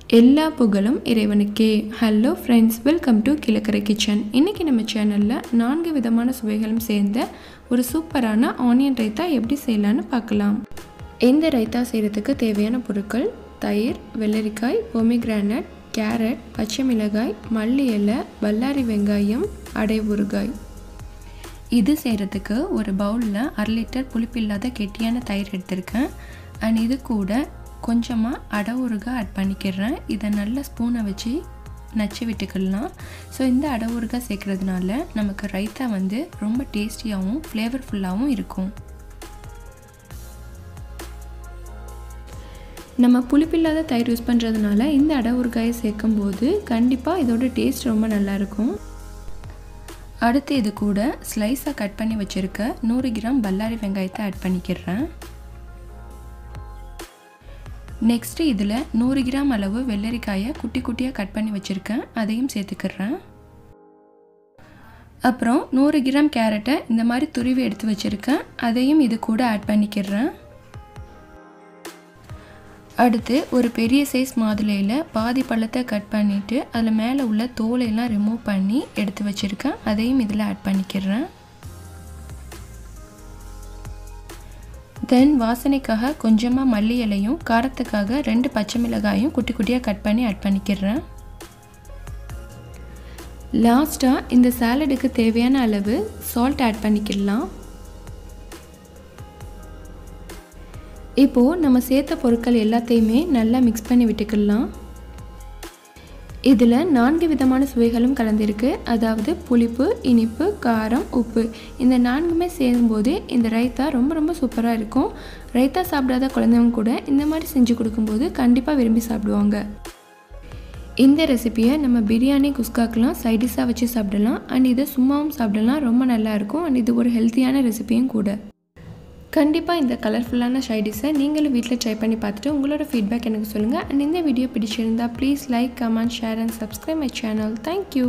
எல்லா புகழும் இறைவனுக்கே. Hello friends, welcome to Kilakarai kitchen. இன்றைக்கி நம்ம சேனலில் 4 விதமான சுவைகளும் சேர்ந்த ஒரு சூப்பரான ஆனியன் ரைத்தா எப்படி செய்யலான்னு பார்க்கலாம். இந்த ரைத்தா செய்கிறதுக்கு தேவையான பொருட்கள்: தயிர், வெள்ளரிக்காய், பொமிகிரானட், கேரட், பச்சை மிளகாய், மல்லி இலை, பல்லாரி வெங்காயம், அடை ஊறுகாய். இது செய்கிறதுக்கு ஒரு பவுலில் 1/2 லிட்டர் புளிப்பில்லாத கெட்டியான தயிர் எடுத்திருக்கேன். அண்ட் இது கூட கொஞ்சமாக அடை ஊறுகாய் ஆட் பண்ணிக்கிறேன். இதை நல்லா ஸ்பூனை வச்சு நச்சு விட்டுக்கலாம். ஸோ இந்த அடை ஊறுகாய் சேர்க்குறதுனால நமக்கு ரைத்தா ரொம்ப டேஸ்டியாகவும் ஃப்ளேவர்ஃபுல்லாகவும் இருக்கும். நம்ம புளிப்பில்லாத தயிர் யூஸ் பண்ணுறதுனால இந்த அடை ஊறுகாயை சேர்க்கும்போது கண்டிப்பாக இதோட டேஸ்ட் ரொம்ப நல்லாயிருக்கும். அடுத்து இது கூட ஸ்லைஸாக கட் பண்ணி வச்சுருக்க 100 கிராம் பல்லாரி வெங்காயத்தை ஆட் பண்ணிக்கிறேன். நெக்ஸ்ட்டு இதில் 100 கிராம் அளவு வெள்ளரிக்காயை குட்டி குட்டியாக கட் பண்ணி வச்சுருக்கேன், அதையும் சேர்த்துக்கிறேன். அப்புறம் 100 கிராம் கேரட்டை இந்த மாதிரி துருவி எடுத்து வச்சுருக்கேன், அதையும் இது கூட ஆட் பண்ணிக்கிறேன். அடுத்து ஒரு பெரிய சைஸ் மாதுளையில் பாதி பழத்தை கட் பண்ணிவிட்டு அதில் மேலே உள்ள தோலையெல்லாம் ரிமூவ் பண்ணி எடுத்து வச்சுருக்கேன், அதையும் இதில் ஆட் பண்ணிக்கிறேன். தென் வாசனைக்காக கொஞ்சமாக மல்லி இலையும் காரத்துக்காக 2 பச்சை மிளகாயும் குட்டி குட்டியாக கட் பண்ணி ஆட் பண்ணிக்கிறேன். லாஸ்ட்டாக இந்த சாலடுக்கு தேவையான அளவு சால்ட் ஆட் பண்ணிக்கலாம். இப்போது நம்ம சேர்த்த பொருட்கள் எல்லாத்தையுமே நல்லா மிக்ஸ் பண்ணி விட்டுக்கலாம். இதில் 4 விதமான சுவைகளும் கலந்துருக்கு. அதாவது புளிப்பு, இனிப்பு, காரம், உப்பு. இந்த 4மே சேரும்போது இந்த ரைத்தா ரொம்ப சூப்பராக இருக்கும். ரைத்தா சாப்பிடாத குழந்தைங்க கூட இந்த மாதிரி செஞ்சு கொடுக்கும்போது கண்டிப்பாக விரும்பி சாப்பிடுவாங்க. இந்த ரெசிபியை நம்ம பிரியாணி, குஸ்காக்கெலாம் சைடிஷாக வச்சு சாப்பிடலாம். அண்ட் இதை சும்மாவும் சாப்பிடலாம், ரொம்ப நல்லாயிருக்கும். அண்ட் இது ஒரு ஹெல்த்தியான ரெசிபியும் கூட. கண்டிப்பாக இந்த கலர்ஃபுல்லான சைடிஷை நீங்களும் வீட்டில் ட்ரை பண்ணி பார்த்துட்டு உங்களோட ஃபீட்பேக் எனக்கு சொல்லுங்கள். அண்ட் இந்த வீடியோ பிடிச்சிருந்தா please like, comment, share and subscribe my channel. Thank you.